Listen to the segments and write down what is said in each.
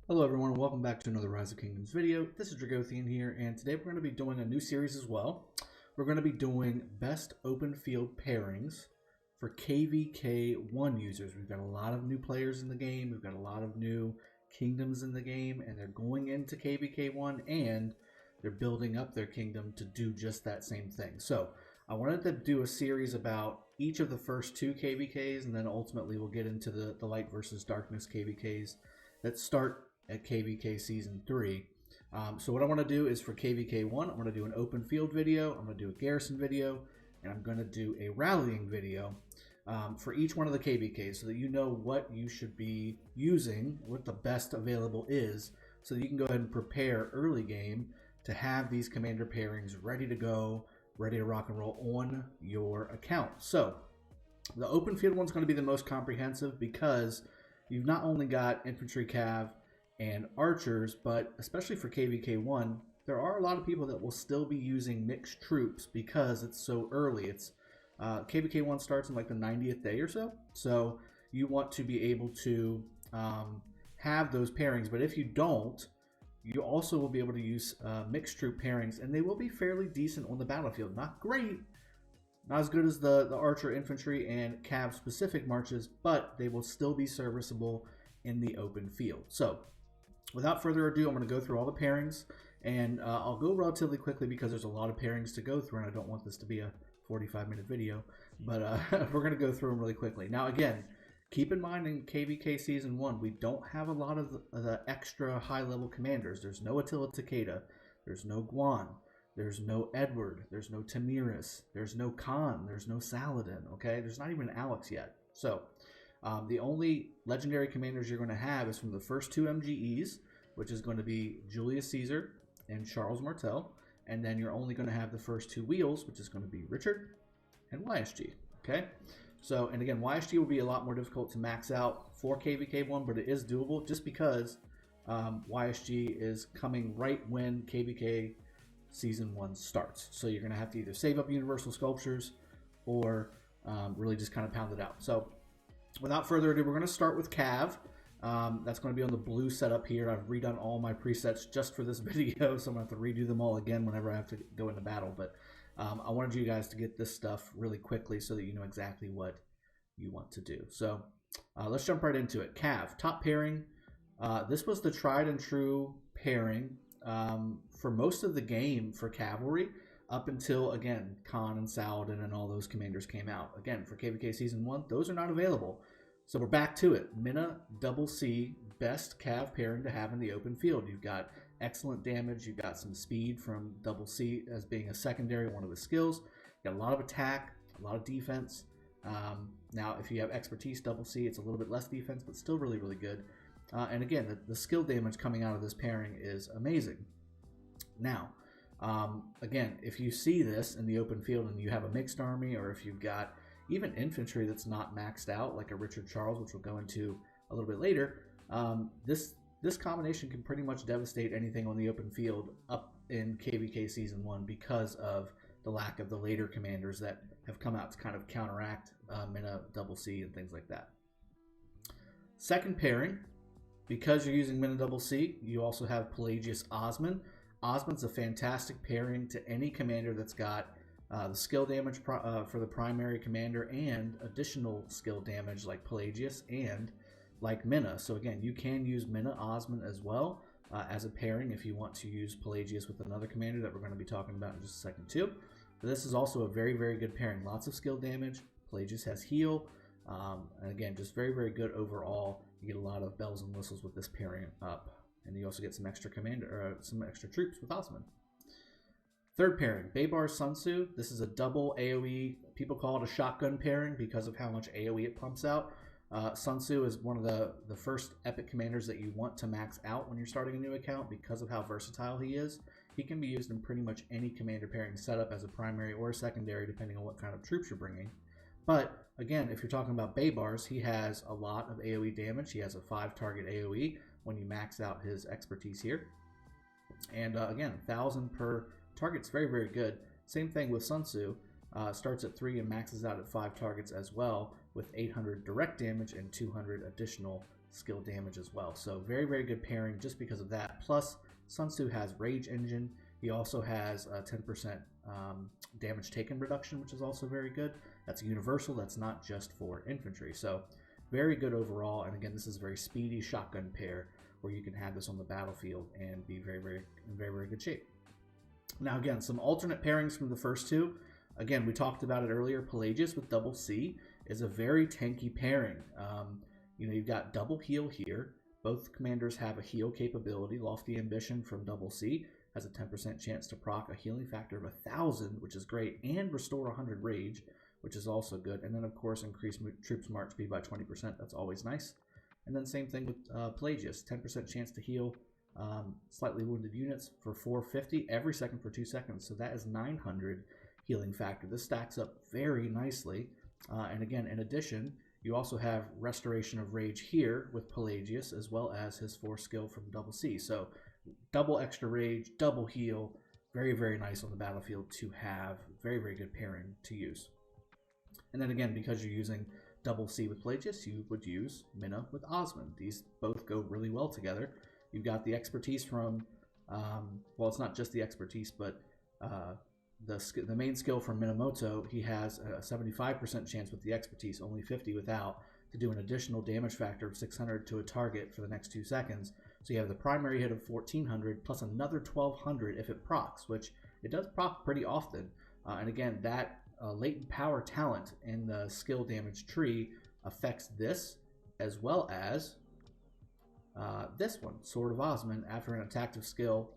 Hello everyone, welcome back to another Rise of Kingdoms video. This is Dragothien here, and today we're going to be doing a new series as well. We're going to be doing best open field pairings for KvK 1 users. We've got a lot of new players in the game, we've got a lot of new kingdoms in the game, and they're going into KvK 1 and they're building up their kingdom to do just that same thing. So I wanted to do a series about each of the first two KvKs, and then ultimately we'll get into the light versus darkness KvKs that start at KvK Season 3. So what I want to do is for KvK 1, I'm going to do an open field video, I'm going to do a garrison video, and I'm going to do a rallying video for each one of the KvKs so that you know what you should be using, what the best available is, so that you can go ahead and prepare early game to have these commander pairings ready to go, ready to rock and roll on your account. So the open field one's going to be the most comprehensive because you've not only got infantry, cav, and archers, but especially for KvK 1, there are a lot of people that will still be using mixed troops because it's so early. It's KvK 1 starts in like the 90th day or so, so you want to be able to have those pairings. But if you don't, you also will be able to use mixed troop pairings, and they will be fairly decent on the battlefield. Not great, not as good as the archer, infantry, and cav specific marches, but they will still be serviceable in the open field. So without further ado, I'm going to go through all the pairings, and I'll go relatively quickly because there's a lot of pairings to go through, and I don't want this to be a 45-minute video, but we're going to go through them really quickly. Now again, keep in mind in KvK Season 1, we don't have a lot of the extra high-level commanders. There's no Attila Takeda, there's no Guan, there's no Edward, there's no Tamiris, there's no Khan, there's no Saladin, okay? There's not even Alex yet. So the only legendary commanders you're going to have is from the first two MGEs, which is going to be Julius Caesar and Charles Martel, and then you're only going to have the first two wheels, which is going to be Richard and YSG, okay? So, and again, YSG will be a lot more difficult to max out for KvK 1, but it is doable just because YSG is coming right when KvK Season 1 starts. So you're going to have to either save up Universal Sculptures or really just kind of pound it out. So without further ado, we're going to start with Cav. That's going to be on the blue setup here. I've redone all my presets just for this video, so I'm going to have to redo them all again whenever I have to go into battle. But I wanted you guys to get this stuff really quickly so that you know exactly what you want to do. So let's jump right into it. Cav, top pairing. This was the tried and true pairing for most of the game for cavalry up until, again, Khan and Saladin and all those commanders came out. Again, for KvK Season 1, those are not available. So we're back to it. Mina double C, best cav pairing to have in the open field. You've got excellent damage. You've got some speed from double C as being a secondary, one of the skills. You've got a lot of attack, a lot of defense. Now, if you have expertise double C, it's a little bit less defense, but still really, really good. And again, the skill damage coming out of this pairing is amazing. Now, again, if you see this in the open field and you have a mixed army, or if you've got even infantry that's not maxed out, like a Richard Charles, which we'll go into a little bit later, this combination can pretty much devastate anything on the open field up in KvK Season 1 because of the lack of the later commanders that have come out to kind of counteract Mina double C and things like that. Second pairing, because you're using Mina double C, you also have Pelagius Osman. Osman's a fantastic pairing to any commander that's got the skill damage for the primary commander and additional skill damage like Pelagius and like Mina. So again, you can use Mina Osman as well as a pairing if you want to use Pelagius with another commander that we're going to be talking about in just a second too. But this is also a very, very good pairing. Lots of skill damage. Pelagius has heal. And again, just very, very good overall. You get a lot of bells and whistles with this pairing up. And you also get some extra some extra troops with Osman. Third pairing, Baybar Sun Tzu. This is a double AoE. People call it a shotgun pairing because of how much AoE it pumps out. Sun Tzu is one of the first epic commanders that you want to max out when you're starting a new account because of how versatile he is. He can be used in pretty much any commander pairing setup as a primary or a secondary, depending on what kind of troops you're bringing. But again, if you're talking about Baybars, he has a lot of AoE damage. He has a 5-target AoE when you max out his expertise here. And again, 1,000 per target's very, very good. Same thing with Sun Tzu. Starts at 3 and maxes out at 5 targets as well, with 800 direct damage and 200 additional skill damage as well. So very, very good pairing just because of that. Plus, Sun Tzu has Rage Engine. He also has a 10% damage taken reduction, which is also very good. That's universal. That's not just for infantry. So very good overall. And again, this is a very speedy shotgun pair where you can have this on the battlefield and be in very good shape. Now, again, some alternate pairings from the first two. Again, we talked about it earlier. Pelagius with double C is a very tanky pairing. You've got double heal here. Both commanders have a heal capability. Lofty Ambition from double C has a 10% chance to proc a healing factor of 1,000, which is great, and restore 100 rage, which is also good. And then, of course, increase troops march speed by 20%. That's always nice. And then same thing with Pelagius, 10% chance to heal slightly wounded units for 450 every second for 2 seconds. So that is 900 healing factor. This stacks up very nicely. And again, in addition, you also have Restoration of Rage here with Pelagius, as well as his 4 skill from double C. So double extra rage, double heal, very nice on the battlefield to have. Very good pairing to use. And then again, because you're using double C with Pelagius, you would use Minna with Osmond. These both go really well together. You've got the expertise from, well, it's not just the expertise, but the main skill from Minamoto. He has a 75% chance with the expertise, only 50 without, to do an additional damage factor of 600 to a target for the next 2 seconds. So you have the primary hit of 1400 plus another 1200 if it procs, which it does proc pretty often. And again, that latent power talent in the skill damage tree affects this, as well as this one, Sword of Osmond. After an active skill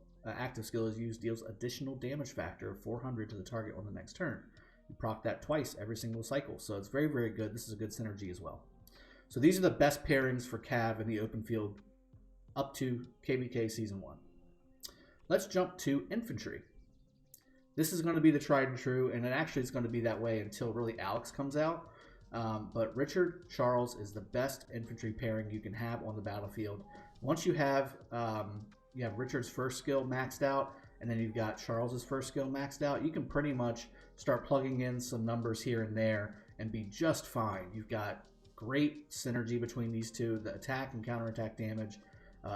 is used, deals additional damage factor of 400 to the target on the next turn. You proc that twice every single cycle, so it's very good. This is a good synergy as well. So these are the best pairings for Cav in the open field up to KvK Season 1. Let's jump to infantry. This is going to be the tried and true, and it actually is going to be that way until really Alex comes out. But Richard Charles is the best infantry pairing you can have on the battlefield. Once you have Richard's first skill maxed out, and then you've got Charles's first skill maxed out, you can pretty much start plugging in some numbers here and there and be just fine. You've got great synergy between these two. The attack and counterattack damage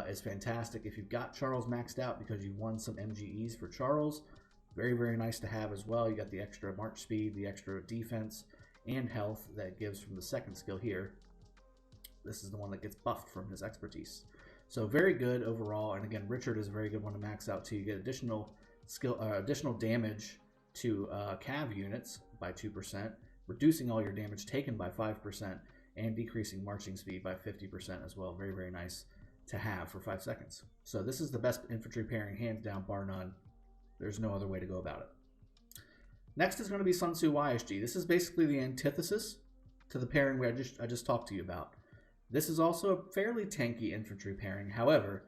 is fantastic. If you've got Charles maxed out because you won some MGEs for Charles, very nice to have as well. You got the extra march speed, the extra defense, and health that gives from the second skill here. This is the one that gets buffed from his expertise. So very good overall. And again, Richard is a very good one to max out too. You get additional damage to Cav units by 2%, reducing all your damage taken by 5%, and decreasing marching speed by 50% as well. Very nice to have for 5 seconds. So this is the best infantry pairing, hands down, bar none. There's no other way to go about it. Next is going to be Sun Tzu YSG. This is basically the antithesis to the pairing I just talked to you about. This is also a fairly tanky infantry pairing. However,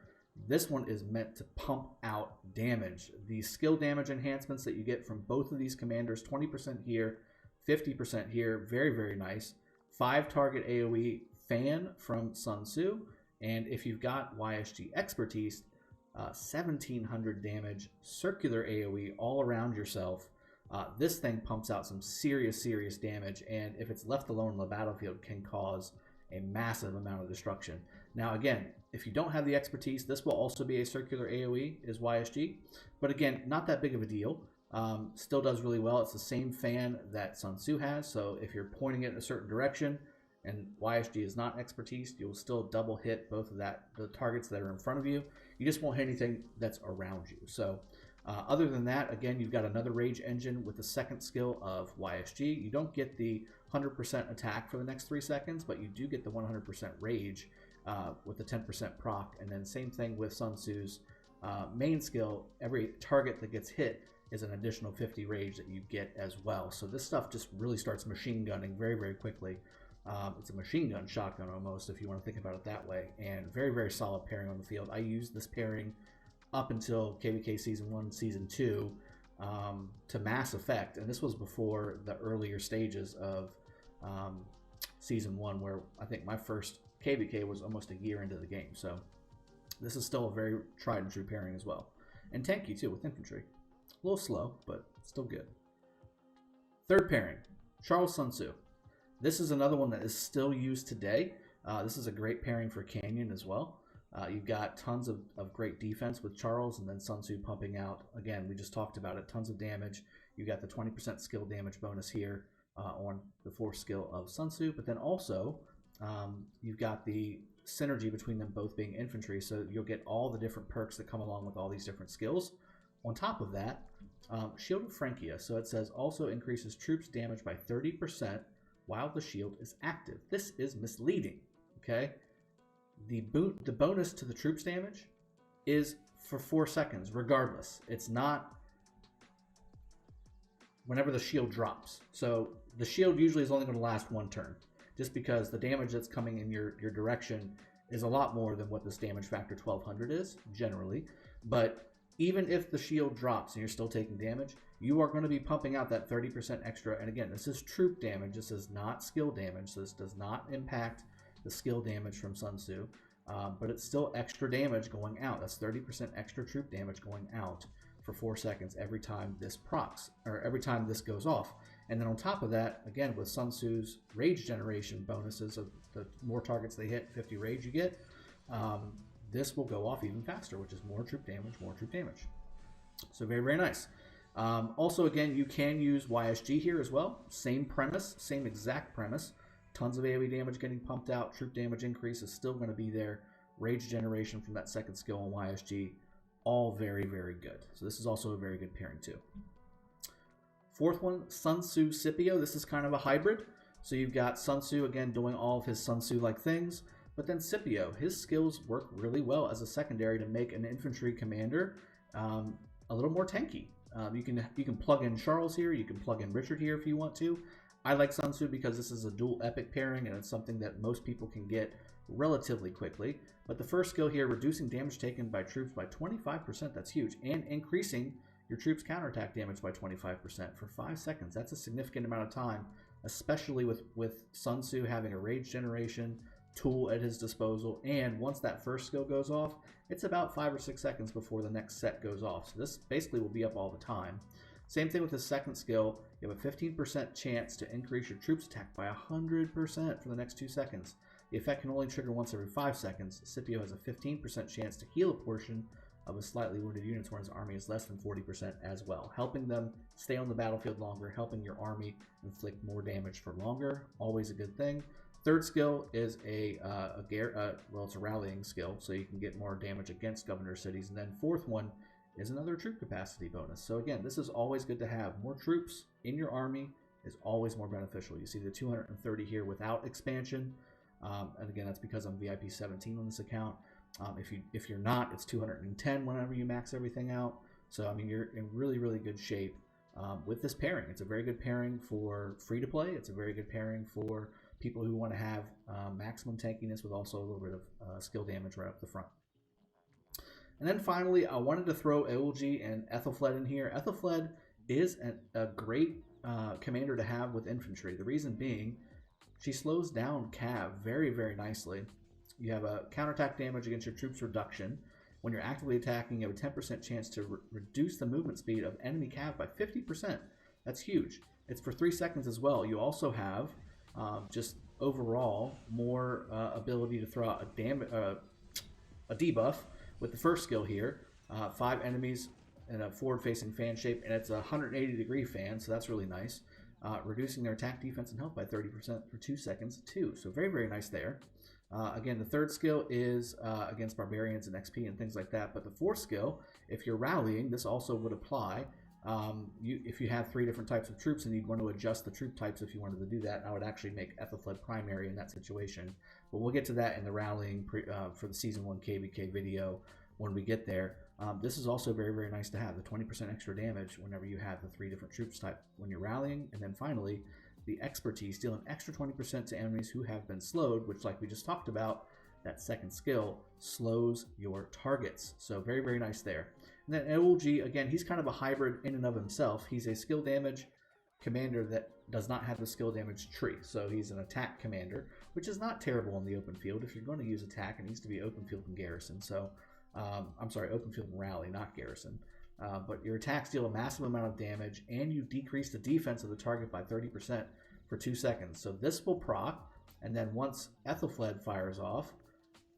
this one is meant to pump out damage. The skill damage enhancements that you get from both of these commanders, 20% here, 50% here, very nice. 5 target AoE fan from Sun Tzu, and if you've got YSG expertise, 1700 damage, circular AoE all around yourself. This thing pumps out some serious damage, and if it's left alone on the battlefield, can cause a massive amount of destruction. Now again, if you don't have the expertise, this will also be a circular AoE, is YSG, but again, not that big of a deal. Still does really well. It's the same fan that Sun Tzu has, so if you're pointing it in a certain direction and YSG is not expertise, you'll still double hit both of the targets that are in front of you. You just won't hit anything that's around you. So other than that, again, you've got another rage engine with the second skill of YSG. You don't get the 100% attack for the next 3 seconds, but you do get the 100% rage with the 10% proc. And then same thing with Sun Tzu's main skill. Every target that gets hit is an additional 50 rage that you get as well. So this stuff just really starts machine gunning very quickly. It's a machine gun shotgun almost, if you want to think about it that way. And very solid pairing on the field. I used this pairing up until KvK Season 1, Season 2 to mass effect. And this was before the earlier stages of Season 1, where I think my first KvK was almost a year into the game. So this is still a very tried and true pairing as well. And tanky too with infantry. A little slow, but still good. Third pairing, Charles Sun Tzu. This is another one that is still used today. This is a great pairing for Canyon as well. You've got tons of great defense with Charles, and then Sun Tzu pumping out, again, we just talked about it, tons of damage. You got the 20% skill damage bonus here on the 4th skill of Sun Tzu, but then also you've got the synergy between them both being infantry, so you'll get all the different perks that come along with all these different skills. On top of that, Shield of Francia, so it says also increases troops damage by 30% while the shield is active. This is misleading, okay? The bonus to the troops damage is for 4 seconds, regardless. It's not whenever the shield drops. So the shield usually is only going to last 1 turn, just because the damage that's coming in your direction is a lot more than what this damage factor 1200 is, generally. But even if the shield drops and you're still taking damage, you are going to be pumping out that 30% extra. And again, this is troop damage. This is not skill damage. So this does not impact the skill damage from Sun Tzu, but it's still extra damage going out. That's 30% extra troop damage going out for 4 seconds every time this procs, or every time this goes off. And then on top of that, again, with Sun Tzu's rage generation bonuses, of the more targets they hit, 50 rage you get, this will go off even faster, which is more troop damage, more troop damage. So very, very nice. Also, again, you can use YSG here as well. Same premise, same exact premise. Tons of AoE damage getting pumped out. Troop damage increase is still going to be there. Rage generation from that 2nd skill on YSG. All very, very good. So this is also a very good pairing too. 4th one, Sun Tzu Scipio. This is kind of a hybrid. So you've got Sun Tzu, again, doing all of his Sun Tzu-like things. But then Scipio, his skills work really well as a secondary to make an infantry commander a little more tanky. You can plug in Charles here. You can plug in Richard here if you want to. I like Sun Tzu because this is a dual epic pairing, and it's something that most people can get relatively quickly. But the 1st skill here, reducing damage taken by troops by 25%, that's huge, and increasing your troops' counterattack damage by 25% for 5 seconds. That's a significant amount of time, especially with Sun Tzu having a rage generation tool at his disposal, and once that 1st skill goes off, it's about 5 or 6 seconds before the next set goes off. So this basically will be up all the time. Same thing with the 2nd skill. You have a 15% chance to increase your troops attack by 100% for the next 2 seconds. The effect can only trigger once every 5 seconds. Scipio has a 15% chance to heal a portion of his slightly wounded units when his army is less than 40% as well, helping them stay on the battlefield longer, helping your army inflict more damage for longer. Always a good thing. 3rd skill is it's a rallying skill, so you can get more damage against governor cities. And then 4th one is another troop capacity bonus. So again, this is always good to have. More troops in your army is always more beneficial. You see the 230 here without expansion, and again, that's because I'm VIP 17 on this account. If you're not, it's 210 whenever you max everything out. So I mean, you're in really, really good shape with this pairing. It's a very good pairing for free to play. It's a very good pairing for people who want to have maximum tankiness with also a little bit of skill damage right up the front. And then finally, I wanted to throw Eulji and Ethelfled in here. Ethelfled is a great commander to have with infantry. The reason being, she slows down cav very, very nicely. You have a counterattack damage against your troops reduction. When you're actively attacking, you have a 10% chance to reduce the movement speed of enemy cav by 50%. That's huge. It's for 3 seconds as well. You also have just overall more ability to throw out a debuff with the 1st skill here. 5 enemies in a forward-facing fan shape, and it's a 180-degree fan, so that's really nice. Reducing their attack, defense, and health by 30% for 2 seconds too. So very, very nice there. Again, the 3rd skill is against barbarians and XP and things like that. But the 4th skill, if you're rallying, this also would apply. If you have 3 different types of troops and you'd want to adjust the troop types if you wanted to do that, I would actually make Ethelfled primary in that situation. But we'll get to that in the rallying for the Season 1 KvK video when we get there. This is also very, very nice to have, the 20% extra damage whenever you have the 3 different troops type when you're rallying. And then finally, the expertise, deal an extra 20% to enemies who have been slowed, which, like we just talked about, that 2nd skill slows your targets. So very, very nice there. And then Eulji, again, he's kind of a hybrid in and of himself. He's a skill damage commander that does not have the skill damage tree. So he's an attack commander, which is not terrible in the open field. If you're going to use attack, it needs to be open field and garrison. So, I'm sorry, open field and rally, not garrison. But your attacks deal a massive amount of damage, and you decrease the defense of the target by 30% for 2 seconds. So this will proc And then once Ethelfled fires off,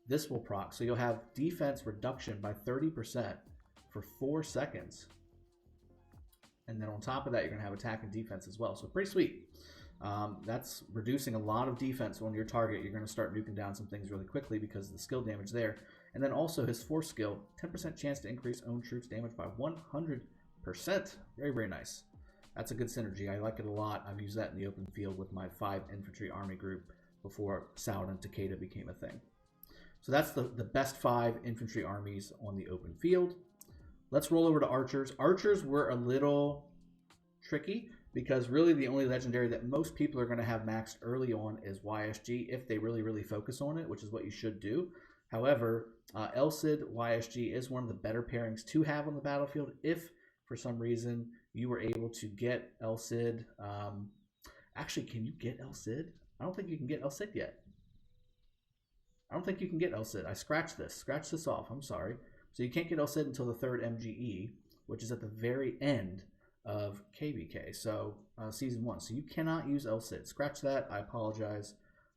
this will proc. So you'll have defense reduction by 30% for 4 seconds. And then on top of that, you're going to have attack and defense as well. So pretty sweet. That's reducing a lot of defense on your target. You're going to start nuking down some things really quickly because of the skill damage there. And then also his force skill, 10% chance to increase own troops damage by 100%. Very, very nice. That's a good synergy. I like it a lot. I've used that in the open field with my 5 infantry army group before Saud and Takeda became a thing. So that's the best 5 infantry armies on the open field. Let's roll over to archers. Archers were a little tricky because really the only legendary that most people are going to have maxed early on is YSG if they really, really focus on it, which is what you should do. However, El-Cid YSG is one of the better pairings to have on the battlefield if for some reason you were able to get El-Cid. Actually, can you get El-Cid? I don't think you can get El-Cid yet. I don't think you can get El-Cid. I scratched this. Scratch this off. I'm sorry. So you can't get El-Cid until the 3rd MGE, which is at the very end of KvK. So Season 1. So you cannot use El-Cid. Scratch that. I apologize.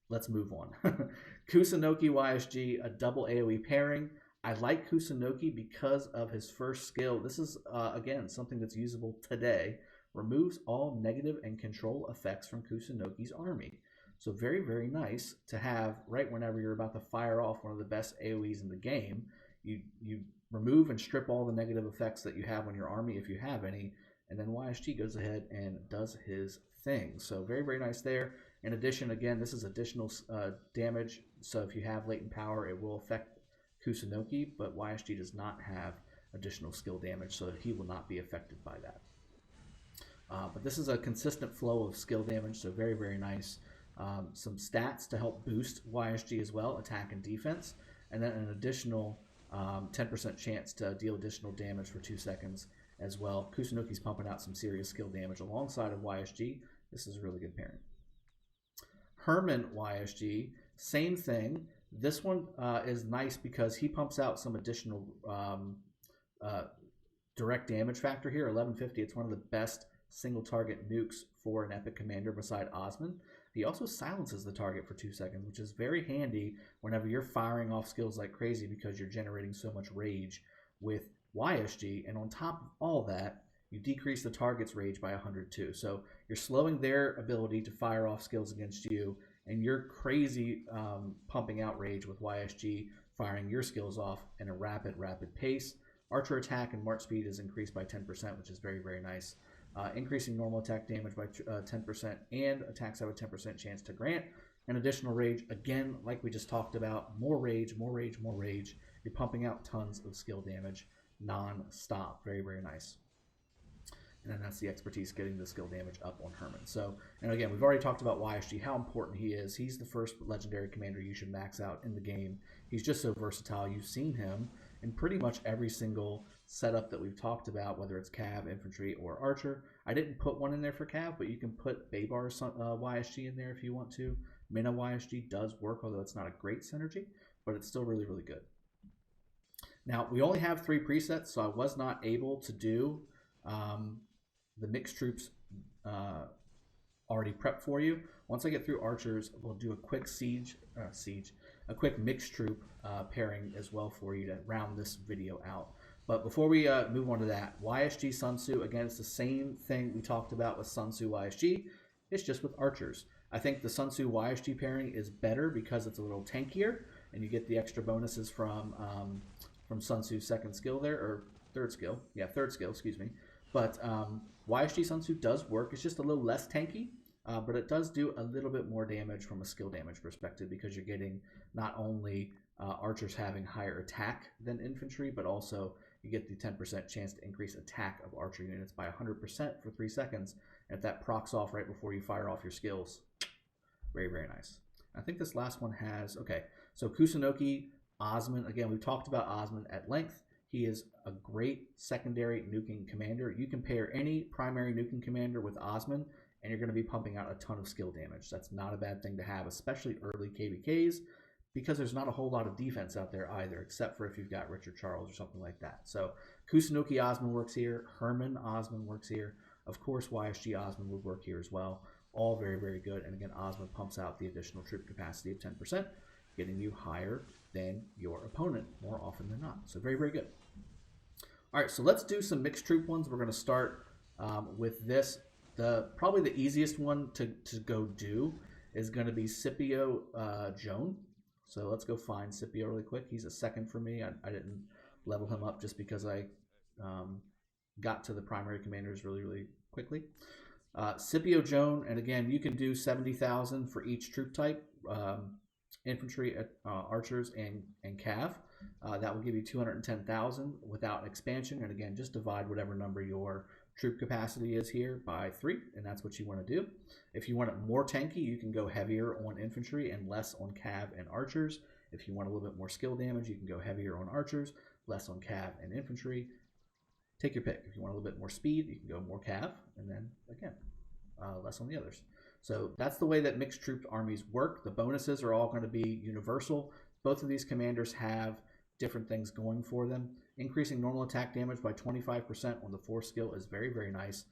Let's move on. Kusunoki YSG, a double AoE pairing. I like Kusunoki because of his first skill. This is, again, something that's usable today. Removes all negative and control effects from Kusunoki's army. So very, very nice to have right whenever you're about to fire off one of the best AoEs in the game. You remove and strip all the negative effects that you have on your army if you have any. And then YSG goes ahead and does his thing. So very, very nice there. In addition, again, this is additional damage. So if you have latent power, it will affect Kusunoki, but YSG does not have additional skill damage, so he will not be affected by that. But this is a consistent flow of skill damage, so very, very nice. Some stats to help boost YSG as well, attack and defense, and then an additional 10% chance to deal additional damage for 2 seconds as well. Kusunoki's pumping out some serious skill damage alongside of YSG. This is a really good pairing. Herman YSG, same thing. This one is nice because he pumps out some additional direct damage factor here, 1150. It's one of the best single target nukes for an epic commander beside Osman. He also silences the target for 2 seconds, which is very handy whenever you're firing off skills like crazy because you're generating so much rage with YSG. And on top of all that, you decrease the target's rage by 102. So you're slowing their ability to fire off skills against you, and you're crazy pumping out rage with YSG, firing your skills off in a rapid pace. Archer attack and march speed is increased by 10%, which is very, very nice. Increasing normal attack damage by 10%, and attacks have a 10% chance to grant an additional rage. Again, like we just talked about, more rage, more rage, more rage. You're pumping out tons of skill damage non-stop. Very, very nice. And then that's the expertise getting the skill damage up on Herman. So, and again, we've already talked about YSG, how important he is. He's the first legendary commander you should max out in the game. He's just so versatile. You've seen him in pretty much every single setup that we've talked about, whether it's Cav, Infantry, or Archer. I didn't put one in there for Cav, but you can put Baybar's YSG in there if you want to. Mina YSG does work, although it's not a great synergy, but it's still really, really good. Now, we only have 3 presets, so I was not able to do the mixed troops already prepped for you. Once I get through archers, we'll do a quick a quick mixed troop pairing as well for you to round this video out. But before we move on to that, YSG Sun Tzu, again, it's the same thing we talked about with Sun Tzu YSG. It's just with archers. I think the Sun Tzu YSG pairing is better because it's a little tankier, and you get the extra bonuses from Sun Tzu's second skill there, or third skill. Yeah, third skill, excuse me. But YSG Sun Tzu does work. It's just a little less tanky, but it does do a little bit more damage from a skill damage perspective because you're getting not only archers having higher attack than infantry, but also you get the 10% chance to increase attack of archer units by 100% for 3 seconds. And if that procs off right before you fire off your skills, very, very nice. I think this last one has, okay, so Kusunoki, Osman. Again, we've talked about Osman at length. He is a great secondary nuking commander. You can pair any primary nuking commander with Osman, and you're going to be pumping out a ton of skill damage. That's not a bad thing to have, especially early KvKs, because there's not a whole lot of defense out there either, except for if you've got Richard Charles or something like that. So Kusunoki Osman works here. Herman Osman works here. Of course, YSG Osman would work here as well. all very, very good. And again, Osmond pumps out the additional troop capacity of 10%, getting you higher than your opponent more often than not. So very, very good. All right, so let's do some mixed troop ones. We're going to start with this. Probably the easiest one to go do is going to be Scipio Joan. So let's go find Scipio really quick. He's a second for me. I didn't level him up just because I got to the primary commanders really, really quickly. Scipio Joan, and again, you can do 70,000 for each troop type, infantry, archers, and cav. That will give you 210,000 without expansion. And again, just divide whatever number your troop capacity is here by 3, and that's what you want to do. If you want it more tanky, you can go heavier on infantry and less on cav and archers. If you want a little bit more skill damage, you can go heavier on archers, less on cav and infantry. Take your pick. If you want a little bit more speed, you can go more cav, and then again, less on the others. So that's the way that mixed troop armies work. The bonuses are all going to be universal. Both of these commanders have different things going for them. Increasing normal attack damage by 25% on the 4th skill is very, very nice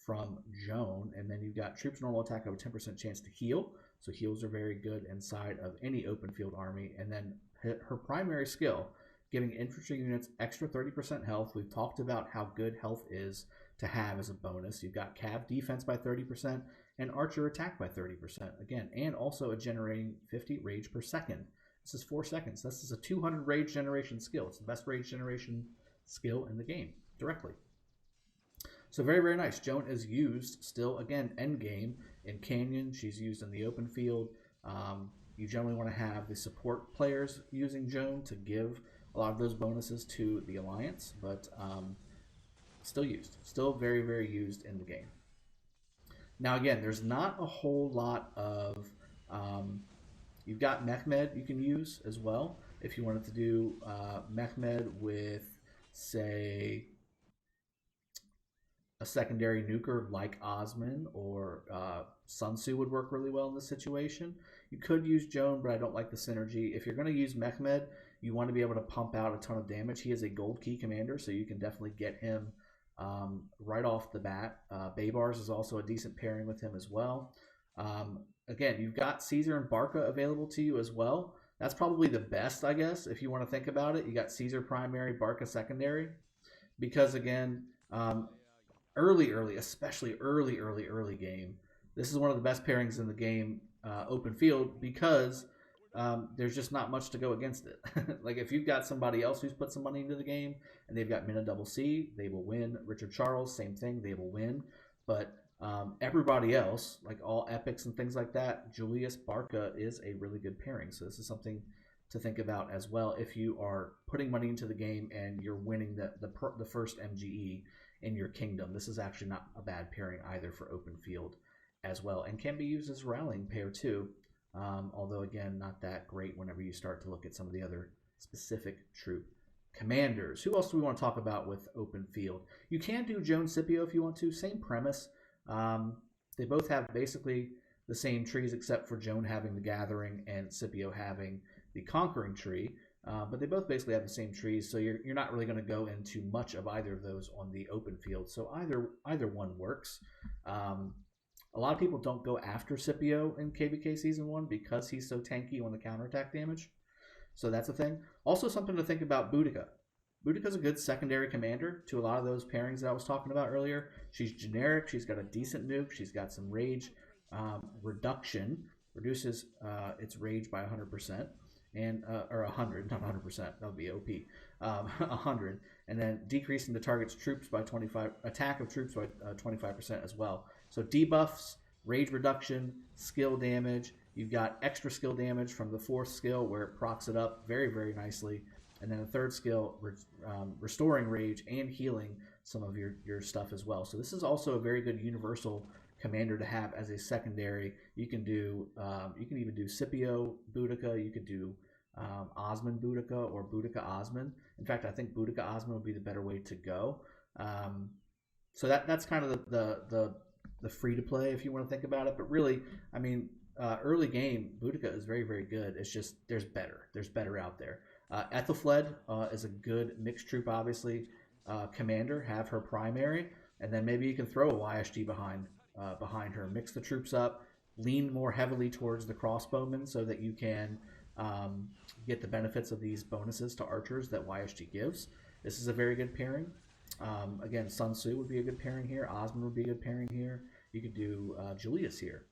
from Joan. And then you've got troops normal attack have a 10% chance to heal. So heals are very good inside of any open field army. And then her primary skill, giving infantry units extra 30% health. We've talked about how good health is to have as a bonus. You've got cav defense by 30% and archer attack by 30%. Again, and also a generating 50 rage per second. This is 4 seconds. This is a 200 rage generation skill. It's the best rage generation skill in the game, directly. So very, very nice. Joan is used still, again, end game in Canyon. She's used in the open field. You generally want to have the support players using Joan to give a lot of those bonuses to the Alliance, but still used. Still very, very used in the game. Now, again, there's not a whole lot of... You've got Mehmed you can use as well. If you wanted to do Mehmed with, say, a secondary nuker like Osman or Sun Tzu would work really well in this situation. You could use Joan, but I don't like the synergy. If you're going to use Mehmed, you want to be able to pump out a ton of damage. He is a gold key commander, so you can definitely get him right off the bat. Baybars is also a decent pairing with him as well. Again, you've got Caesar and Barca available to you as well. That's probably the best, I guess, if you want to think about it. You got Caesar primary, Barca secondary. Because, again, especially early game, this is one of the best pairings in the game, open field, because there's just not much to go against it. Like, if you've got somebody else who's put some money into the game, and they've got Mina Double C, they will win. Richard Charles, same thing, they will win. But everybody else, like all epics and things like that, Julius Barca is a really good pairing. So this is something to think about as well if you are putting money into the game and you're winning the first MGE in your kingdom. This is actually not a bad pairing either for open field as well, and can be used as a rallying pair too. Although again, not that great whenever you start to look at some of the other specific troop commanders. Who else do we want to talk about with open field? You can do Joan Scipio if you want to. Same premise. They both have basically the same trees except for Joan having the Gathering and Scipio having the Conquering tree. But they both basically have the same trees, so you're not really going to go into much of either of those on the open field. So either one works. A lot of people don't go after Scipio in KvK Season 1 because he's so tanky on the counterattack damage. So that's a thing. Also something to think about Boudica. Boudica's a good secondary commander to a lot of those pairings that I was talking about earlier. She's generic. She's got a decent nuke. She's got some rage reduction. Reduces its rage by 100%. And or 100, not 100%. That would be OP. 100, and then decreasing the target's troops by 25, attack of troops by 25% as well. So debuffs, rage reduction, skill damage. You've got extra skill damage from the 4th skill where it procs it up very, very nicely, and then the 3rd skill, restoring rage and healing some of your stuff as well. So this is also a very good universal commander to have as a secondary. You can do, you can even do Scipio Boudica. You could do Osman Boudica or Boudica Osman. In fact, I think Boudica Osman would be the better way to go. So that's kind of the free to play if you want to think about it. But really, I mean, early game Boudica is very, very good. It's just there's better out there. Ethelfled is a good mixed troop, obviously. Commander, have her primary, and then maybe you can throw a YSG behind behind her. Mix the troops up, lean more heavily towards the crossbowmen so that you can get the benefits of these bonuses to archers that YSG gives. This is a very good pairing. Again, Sun Tzu would be a good pairing here. Osmond would be a good pairing here. You could do Julius here.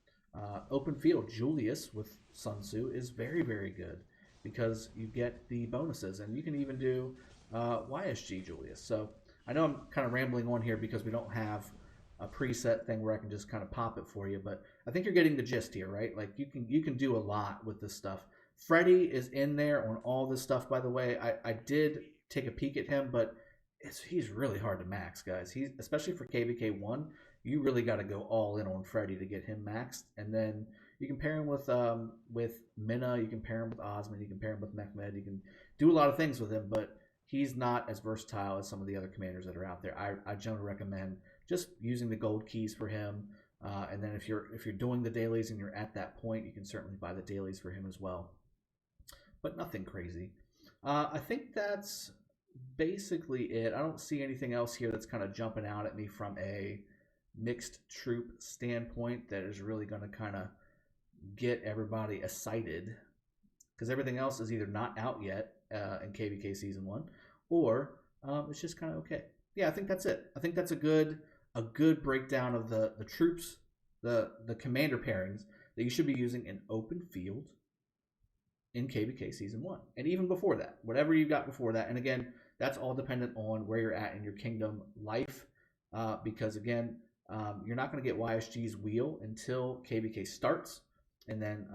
Open field, Julius with Sun Tzu is very, very good because you get the bonuses. And you can even do YSG Julius. So I know I'm kind of rambling on here because we don't have a preset thing where I can just kind of pop it for you. But I think you're getting the gist here, right? Like you can do a lot with this stuff. Freddy is in there on all this stuff, by the way. I did take a peek at him, but he's really hard to max, guys. He's especially for KvK 1, you really got to go all in on Freddy to get him maxed. And then you can pair him with Minna, you can pair him with Osmond, you can pair him with Mehmed. You can do a lot of things with him, but he's not as versatile as some of the other commanders that are out there. I generally recommend just using the gold keys for him. And then if you're doing the dailies and you're at that point, you can certainly buy the dailies for him as well. But nothing crazy. I think that's basically it. I don't see anything else here that's kind of jumping out at me from a mixed troop standpoint that is really going to kind of get everybody excited, because everything else is either not out yet in KvK Season 1 or it's just kind of okay. Yeah, I think that's it. I think that's a good breakdown of the troops, the commander pairings that you should be using in open field in KvK Season 1. And even before that, whatever you got before that. And again, that's all dependent on where you're at in your kingdom life. Because again, you're not going to get YSG's wheel until KvK starts. And then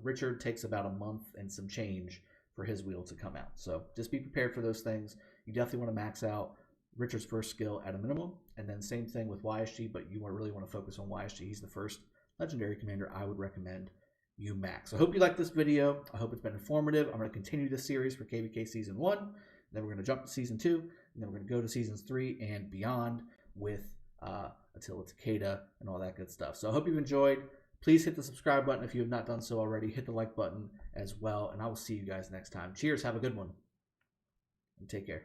Richard takes about a month and some change for his wheel to come out. So just be prepared for those things. You definitely want to max out Richard's first skill at a minimum. And then same thing with YSG, but you really want to focus on YSG. He's the first legendary commander I would recommend you max. So I hope you liked this video. I hope it's been informative. I'm going to continue this series for KvK Season 1. Then we're going to jump to Season 2. And then we're going to go to Seasons 3 and beyond with Attila Takeda and all that good stuff. So I hope you've enjoyed. Please hit the subscribe button if you have not done so already. Hit the like button as well. And I will see you guys next time. Cheers. Have a good one. And take care.